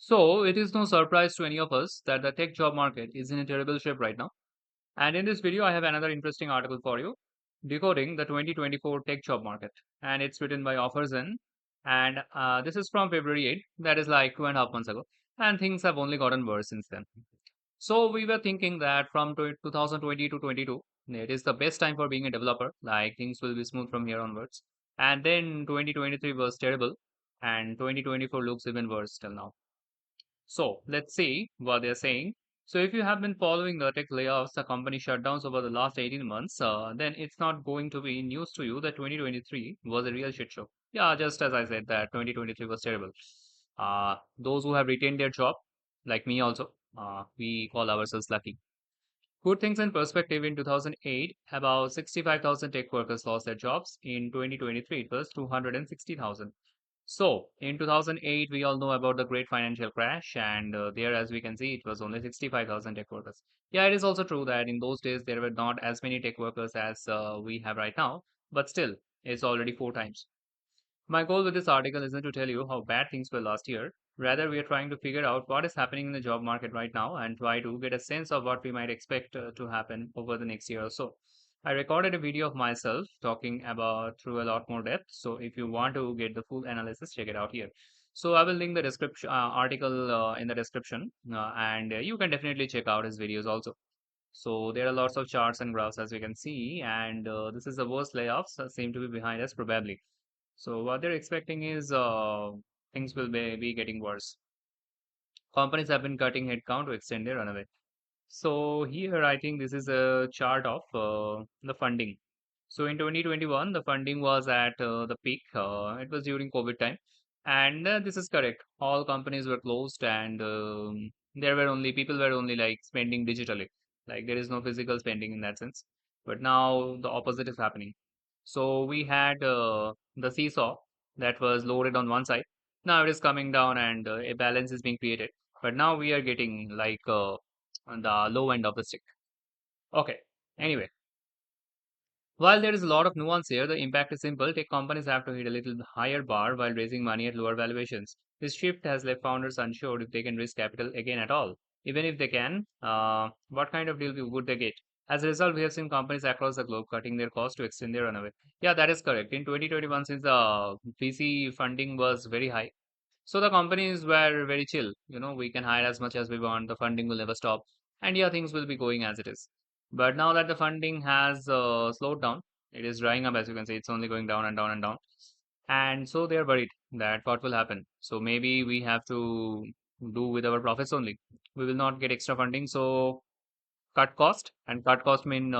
So, it is no surprise to any of us that the tech job market is in a terrible shape right now. And in this video, I have another interesting article for you, Decoding the 2024 Tech Job Market. And it's written by Offerzen. And this is from February 8th, that is like 2.5 months ago. And things have only gotten worse since then. So, we were thinking that from 2020 to 22, it is the best time for being a developer, like things will be smooth from here onwards. And then 2023 was terrible, and 2024 looks even worse till now. So let's see what they're saying. So if you have been following the tech layoffs, the company shutdowns over the last 18 months, then it's not going to be news to you that 2023 was a real shit show. Yeah, just as I said that 2023 was terrible. Those who have retained their job, like me also, we call ourselves lucky. Put things in perspective, in 2008, about 65,000 tech workers lost their jobs. In 2023, it was 260,000. So, in 2008, we all know about the great financial crash, and there, as we can see, it was only 65,000 tech workers. Yeah, it is also true that in those days, there were not as many tech workers as we have right now, but still, it's already four times. My goal with this article isn't to tell you how bad things were last year. Rather, we are trying to figure out what is happening in the job market right now and try to get a sense of what we might expect to happen over the next year or so. I recorded a video of myself talking about through a lot more depth. So if you want to get the full analysis, check it out here. So I will link the description article in the description, and you can definitely check out his videos also. So there are lots of charts and graphs as we can see, and this is the worst layoffs seem to be behind us probably. So what they're expecting is things will be getting worse. Companies have been cutting headcount to extend their runaway. So here I think this is a chart of the funding. So in 2021, the funding was at the peak. It was during COVID time, and this is correct. All companies were closed, and there were only people were only like spending digitally. Like there is no physical spending in that sense. But now the opposite is happening. So we had the seesaw that was loaded on one side. Now it is coming down, and a balance is being created. But now we are getting like on the low end of the stick. Okay. Anyway, while there is a lot of nuance here, the impact is simple. Tech companies have to hit a little higher bar while raising money at lower valuations. This shift has left founders unsure if they can raise capital again at all. Even if they can, what kind of deal would they get? As a result, we have seen companies across the globe cutting their costs to extend their runaway. Yeah, that is correct. In 2021, since the VC funding was very high, so the companies were very chill. We can hire as much as we want. The funding will never stop. And yeah, things will be going as it is. But now that the funding has slowed down, it is drying up, as you can see. It's only going down and down and down. And so they are worried that what will happen. So maybe we have to do with our profits only. We will not get extra funding. So cut cost, and cut cost mean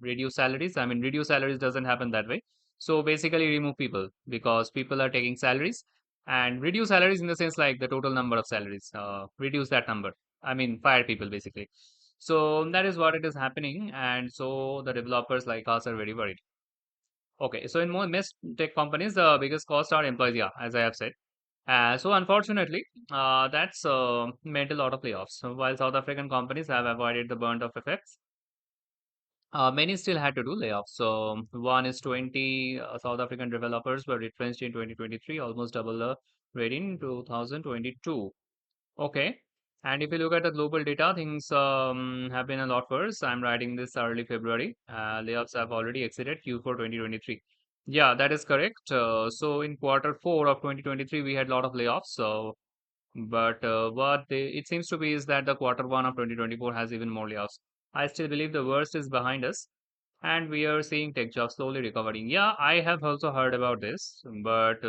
reduce salaries. I mean, reduce salaries doesn't happen that way. So basically remove people because people are taking salaries, and reduce salaries in the sense like the total number of salaries, reduce that number. I mean, fire people basically. So that is what it is happening, and so the developers like us are very worried. Okay, so in most tech companies, the biggest costs are employees, yeah, as I have said. So unfortunately, that's meant a lot of layoffs. So while South African companies have avoided the burnt of effects, many still had to do layoffs. So one is 20 South African developers were retrenched in 2023, almost double the rate in 2022. Okay. And if you look at the global data, things have been a lot worse. I'm writing this early February. Layoffs have already exceeded Q4 2023. Yeah, that is correct. So in quarter four of 2023, we had a lot of layoffs. So, but it seems to be is that the quarter one of 2024 has even more layoffs. I still believe the worst is behind us, and we are seeing tech jobs slowly recovering. Yeah, I have also heard about this, but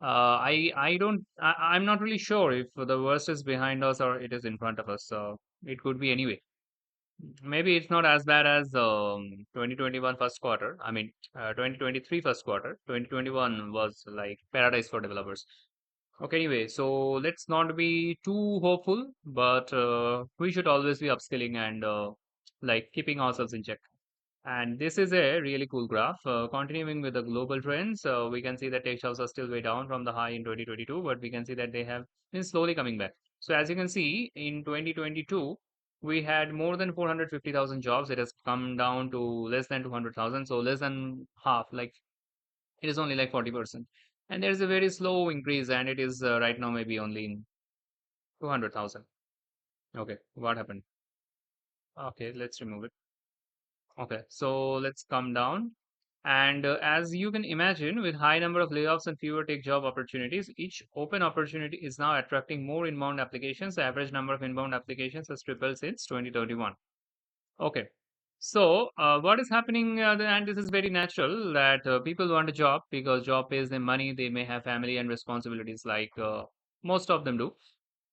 I don't. I'm not really sure if the worst is behind us or it is in front of us. So it could be anyway. Maybe it's not as bad as 2021 first quarter. I mean, 2023 first quarter. 2021 was like paradise for developers. Okay, anyway, so let's not be too hopeful, but we should always be upskilling and like keeping ourselves in check. And this is a really cool graph. Continuing with the global trends, we can see that tech stocks are still way down from the high in 2022, but we can see that they have been slowly coming back. So as you can see, in 2022, we had more than 450,000 jobs. It has come down to less than 200,000, so less than half. Like it is only like 40%. And there is a very slow increase, and it is right now maybe only in 200,000. Okay, what happened? Okay, let's remove it. Okay, so let's come down. And as you can imagine, with high number of layoffs and fewer tech job opportunities, each open opportunity is now attracting more inbound applications. The average number of inbound applications has tripled since 2021. Okay. So, what is happening, and this is very natural that people want a job because job pays them money. They may have family and responsibilities, like most of them do.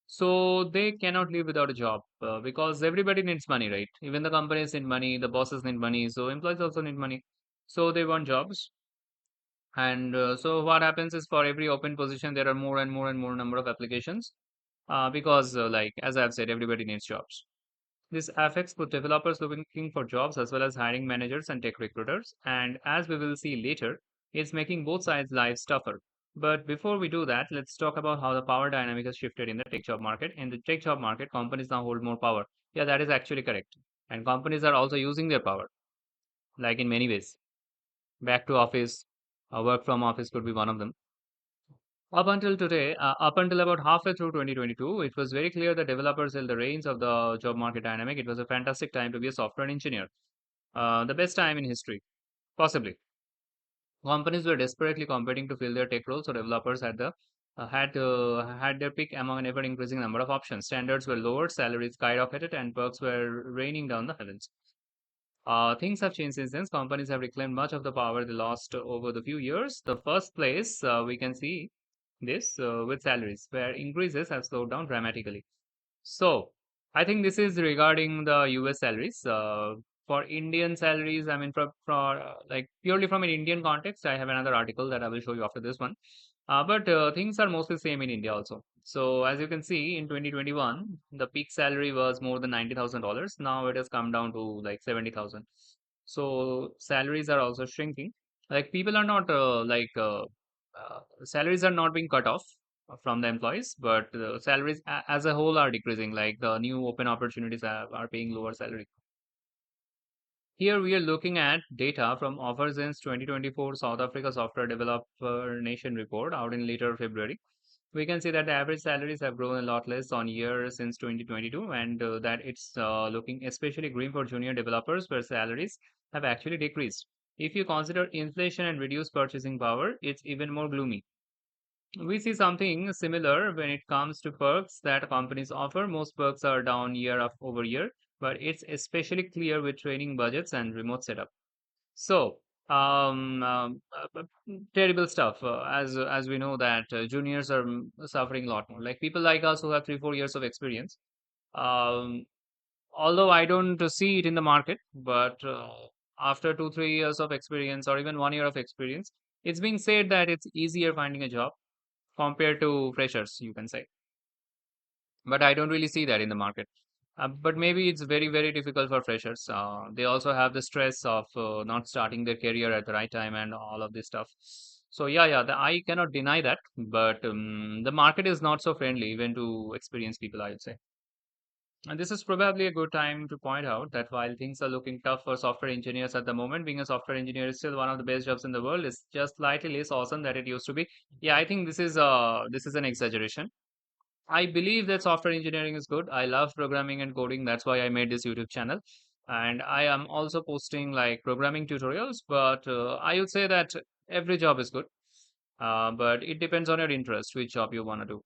So they cannot live without a job because everybody needs money, right? Even the companies need money, the bosses need money, so employees also need money. So they want jobs. And so what happens is for every open position, there are more and more and more number of applications because, like as I've said, everybody needs jobs. This affects both developers looking for jobs as well as hiring managers and tech recruiters. And as we will see later, it's making both sides' lives tougher. But before we do that, let's talk about how the power dynamic has shifted in the tech job market. In the tech job market, companies now hold more power. Yeah, that is actually correct. And companies are also using their power, like in many ways. Back to office, work from office could be one of them. Up until today, up until about halfway through 2022, it was very clear that developers held the reins of the job market dynamic. It was a fantastic time to be a software engineer. The best time in history, possibly. Companies were desperately competing to fill their tech roles, so developers had their pick among an ever increasing number of options. Standards were lowered, salaries skyrocketed, and perks were raining down the heavens. Things have changed since then. Companies have reclaimed much of the power they lost over the few years. The first place we can see this with salaries, where increases have slowed down dramatically. So, I think this is regarding the US salaries. For Indian salaries, I mean, for like purely from an Indian context, I have another article that I will show you after this one. But things are mostly same in India also. So, as you can see, in 2021, the peak salary was more than $90,000. Now it has come down to like 70,000. So, salaries are also shrinking. Like people are not salaries are not being cut off from the employees, but the salaries as a whole are decreasing. Like the new open opportunities are paying lower salary. Here we are looking at data from Offersense 2024 South Africa Software Developer Nation report out in later February. We can see that the average salaries have grown a lot less on year since 2022, and that it's looking especially grim for junior developers where salaries have actually decreased. If you consider inflation and reduced purchasing power, it's even more gloomy. We see something similar when it comes to perks that companies offer. Most perks are down over year, but it's especially clear with training budgets and remote setup. So, terrible stuff. As we know that juniors are suffering a lot more. Like people like us who have 3 4 years of experience. Um, Although I don't see it in the market, but after 2 3 years of experience or even 1 year of experience, it's being said that it's easier finding a job compared to freshers, you can say. But I don't really see that in the market. But maybe it's very, very difficult for freshers. They also have the stress of not starting their career at the right time and all of this stuff. So yeah, I cannot deny that. But the market is not so friendly even to experienced people, I would say. And this is probably a good time to point out that while things are looking tough for software engineers at the moment, being a software engineer is still one of the best jobs in the world. It's just slightly less awesome than it used to be. Yeah, I think this is an exaggeration. I believe that software engineering is good. I love programming and coding. That's why I made this YouTube channel. And I am also posting like programming tutorials, but I would say that every job is good. But it depends on your interest, which job you want to do.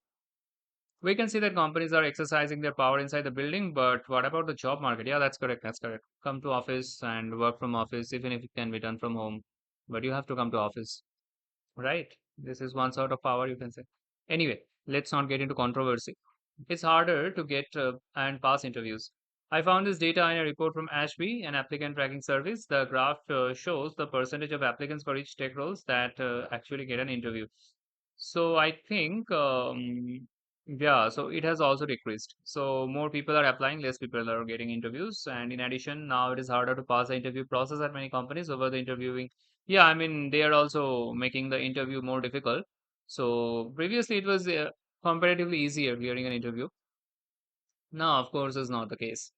We can see that companies are exercising their power inside the building, but what about the job market? Yeah, that's correct. That's correct. Come to office and work from office, even if it can be done from home, but you have to come to office, right? This is one sort of power you can say. Anyway, let's not get into controversy. It's harder to get and pass interviews. I found this data in a report from Ashby, an applicant tracking service. The graph shows the percentage of applicants for each tech roles that actually get an interview. So I think, yeah, so it has also decreased. So more people are applying, less people are getting interviews. And in addition, now it is harder to pass the interview process at many companies over the interviewing. Yeah, I mean, they are also making the interview more difficult. So previously it was comparatively easier clearing an interview. Now, of course, is not the case.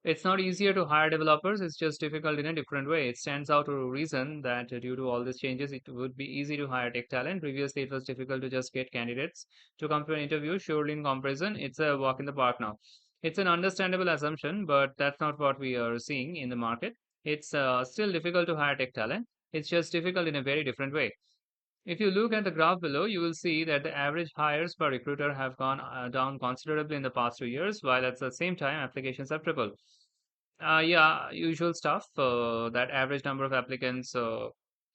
It's not easier to hire developers, it's just difficult in a different way. It stands out to a reason that due to all these changes, it would be easy to hire tech talent. Previously, it was difficult to just get candidates to come to an interview. Surely, in comparison, it's a walk in the park now. It's an understandable assumption, but that's not what we are seeing in the market. It's still difficult to hire tech talent. It's just difficult in a very different way. If you look at the graph below, you will see that the average hires per recruiter have gone down considerably in the past 2 years, while at the same time applications have tripled. Yeah, usual stuff. That average number of applicants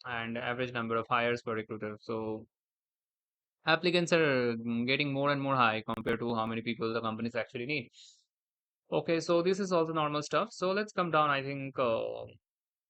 and average number of hires per recruiter. So applicants are getting more and more high compared to how many people the companies actually need. Okay, so this is also normal stuff. So let's come down. I think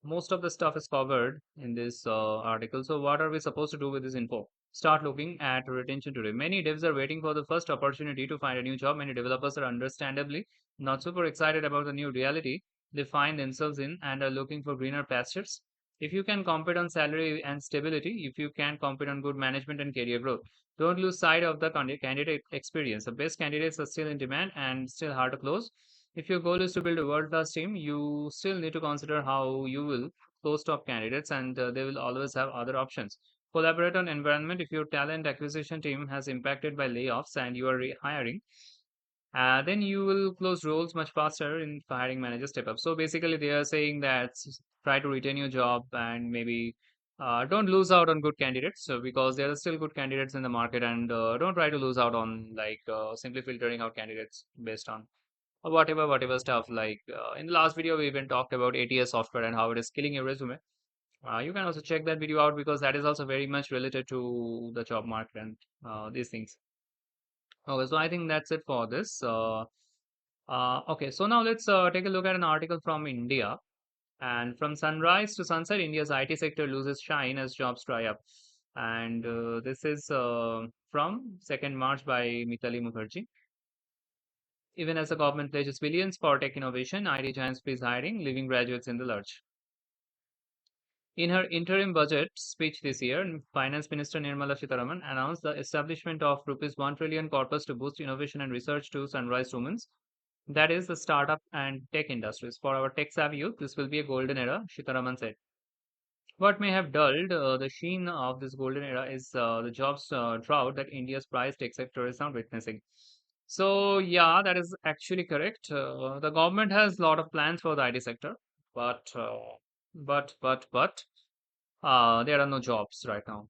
most of the stuff is covered in this article. So what are we supposed to do with this info? Start looking at retention today. Many devs are waiting for the first opportunity to find a new job. Many developers are understandably not super excited about the new reality they find themselves in and are looking for greener pastures. If you can compete on salary and stability, if you can compete on good management and career growth, don't lose sight of the candidate experience. The best candidates are still in demand and still hard to close. If your goal is to build a world-class team, you still need to consider how you will close top candidates, and they will always have other options. Collaborate on environment. If your talent acquisition team has impacted by layoffs and you are hiring, then you will close roles much faster in hiring manager step up. So basically, they are saying that try to retain your job and maybe don't lose out on good candidates. So because there are still good candidates in the market, and don't try to lose out on like simply filtering out candidates based on or whatever stuff like in the last video we even talked about ATS software and how it is killing your resume. You can also check that video out because that is also very much related to the job market and these things. Okay, so I think that's it for this. Okay, so now let's take a look at an article from India. And from sunrise to sunset, India's IT sector loses shine as jobs dry up. And this is from 2nd March by Mitali Mukherjee. Even as the government pledges billions for tech innovation, IT giants freeze hiring, leaving graduates in the lurch. In her interim budget speech this year, Finance Minister Nirmala Sitharaman announced the establishment of rupees 1 trillion corpus to boost innovation and research to sunrise women's. That is the startup and tech industries. For our tech-savvy youth, this will be a golden era, Sitharaman said. What may have dulled the sheen of this golden era is the jobs drought that India's prize tech sector is now witnessing. So yeah, that is actually correct. The government has a lot of plans for the IT sector, but there are no jobs right now,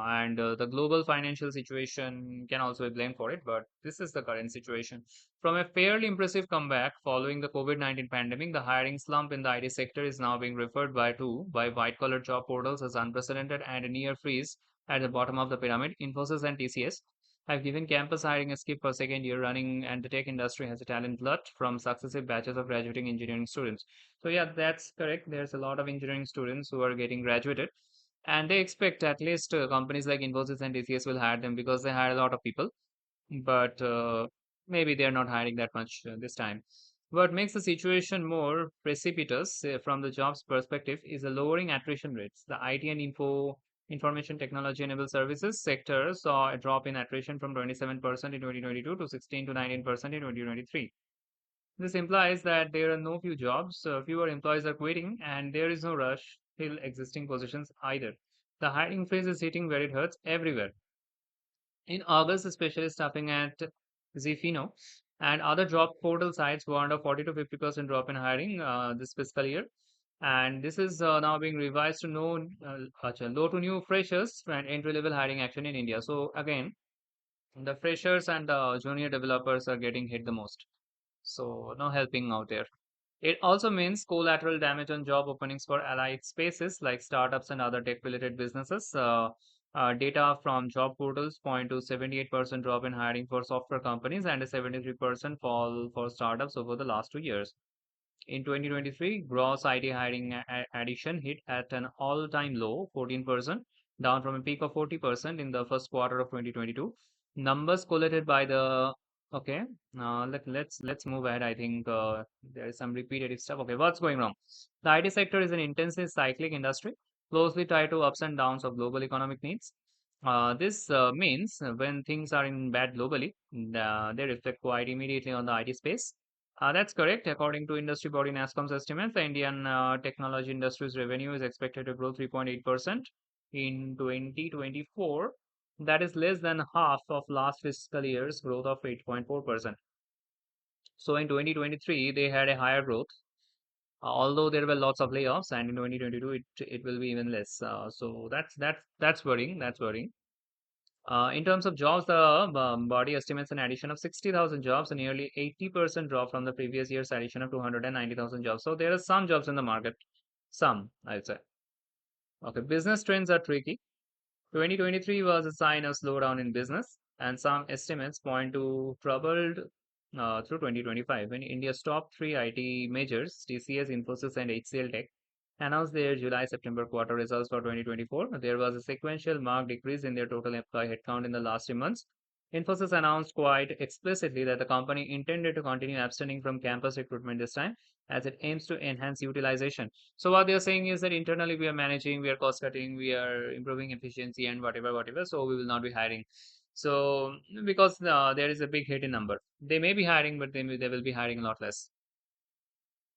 and the global financial situation can also be blamed for it. But this is the current situation. From a fairly impressive comeback following the COVID-19 pandemic, the hiring slump in the IT sector is now being referred by white-collar job portals as unprecedented and a near freeze at the bottom of the pyramid. Infosys and TCS have given campus hiring a skip for second year running, and the tech industry has a talent glut from successive batches of graduating engineering students. So yeah, that's correct. There's a lot of engineering students who are getting graduated, and they expect at least companies like Infosys and TCS will hire them because they hire a lot of people. But maybe they're not hiring that much this time. What makes the situation more precipitous from the jobs perspective is the lowering attrition rates. The IT and information technology enabled services sector saw a drop in attrition from 27% in 2022 to 16 to 19% in 2023. This implies that there are no few jobs, fewer employees are quitting, and there is no rush to fill existing positions either. The hiring freeze is hitting where it hurts everywhere. In August, especially staffing at Zifino and other job portal sites warned of 40 to 50% drop in hiring this fiscal year. And this is now being revised to low to new freshers and entry level hiring action in India. So again, the freshers and the junior developers are getting hit the most. So no helping out there. It also means collateral damage on job openings for allied spaces like startups and other tech-related businesses. Data from job portals point to 78% drop in hiring for software companies and a 73% fall for startups over the last 2 years. In 2023, gross IT hiring addition hit at an all-time low, 14%, down from a peak of 40% in the first quarter of 2022. Numbers collated by the okay. Let's move ahead. I think there is some repetitive stuff. Okay, what's going wrong? The IT sector is an intensive cyclic industry, closely tied to ups and downs of global economic needs. This means when things are in bad globally, they reflect quite immediately on the IT space. That's correct. According to industry body NASSCOM's estimates, the Indian technology industry's revenue is expected to grow 3.8% in 2024. That is less than half of last fiscal year's growth of 8.4%. So in 2023, they had a higher growth, although there were lots of layoffs, and in 2022, it will be even less. So that's worrying. That's worrying. In terms of jobs, the body estimates an addition of 60,000 jobs, a nearly 80% drop from the previous year's addition of 290,000 jobs. So there are some jobs in the market. Some, I'd say. Okay, business trends are tricky. 2023 was a sign of slowdown in business, and some estimates point to troubled through 2025 when India's top three IT majors, TCS, Infosys, and HCL Tech, announced their July-September quarter results for 2024. There was a sequential marked decrease in their total employee headcount in the last 3 months. Infosys announced quite explicitly that the company intended to continue abstaining from campus recruitment this time, as it aims to enhance utilization. So what they are saying is that internally we are managing, we are cost cutting, we are improving efficiency and whatever. So we will not be hiring. So because there is a big hit in number, they may be hiring, but they will be hiring a lot less.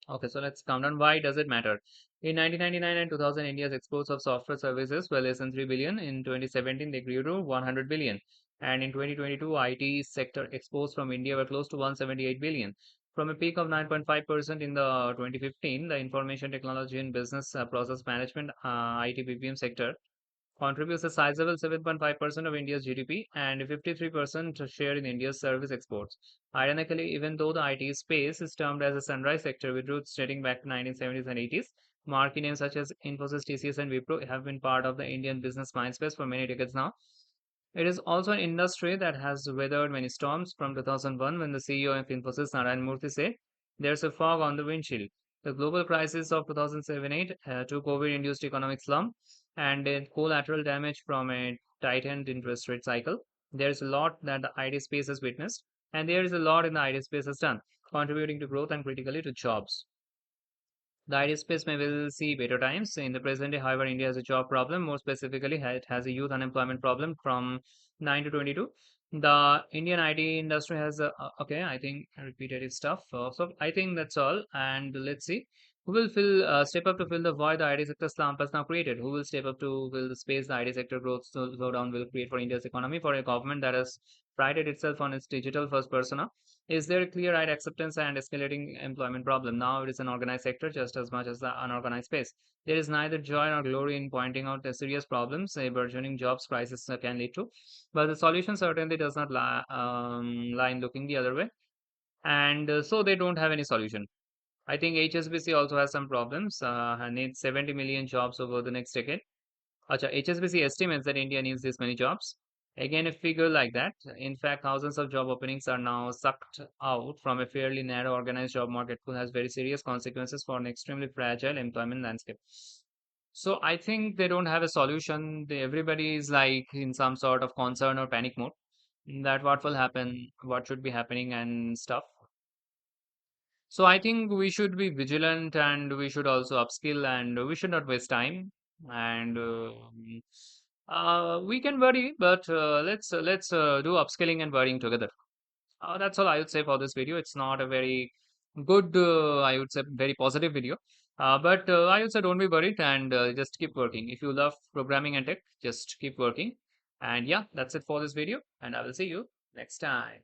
Okay, so let's count on why does it matter. In 1999 and 2000, India's exports of software services were less than 3 billion. In 2017, they grew to 100 billion. And in 2022, IT sector exports from India were close to 178 billion. From a peak of 9.5% in the 2015, the information technology and business process management IT BPM sector contributes a sizable 7.5% of India's GDP and 53% share in India's service exports. Ironically, even though the IT space is termed as a sunrise sector with roots dating back to 1970s and 80s, marquee names such as Infosys, TCS, and Wipro have been part of the Indian business mindspace for many decades now. It is also an industry that has weathered many storms. From 2001, when the CEO of Infosys, Narayan Murthy, said, "There's a fog on the windshield." The global crisis of 2007-8 to COVID-induced economic slump and a collateral damage from a tightened interest rate cycle. There's a lot that the IT space has witnessed, and there is a lot in the IT space has done, contributing to growth and critically to jobs. The IT space may will see better times. In the present day, however, India has a job problem. More specifically, it has a youth unemployment problem from 9 to 22. The Indian IT industry has, okay, I think repetitive stuff. So I think that's all. And let's see who will step up to fill the void the IT sector slump has now created. Who will step up to fill the space the IT sector growth slowdown will create for India's economy, for a government that has prided itself on its digital first persona. Is there a clear-eyed acceptance and escalating employment problem? Now it is an organized sector just as much as the unorganized space. There is neither joy nor glory in pointing out the serious problems a burgeoning jobs crisis can lead to, but the solution certainly does not lie in looking the other way. And so they don't have any solution. I think HSBC also has some problems and needs 70 million jobs over the next decade. Acha, HSBC estimates that India needs this many jobs. Again, a figure like that. In fact, thousands of job openings are now sucked out from a fairly narrow organized job market, who has very serious consequences for an extremely fragile employment landscape. So I think they don't have a solution. Everybody is like in some sort of concern or panic mode that what will happen, what should be happening and stuff. So I think we should be vigilant and we should also upskill and we should not waste time. And we can worry, but let's do upskilling and worrying together. That's all I would say for this video. It's not a very good, I would say, very positive video. But I would say don't be worried and just keep working. If you love programming and tech, just keep working. And yeah, that's it for this video. And I will see you next time.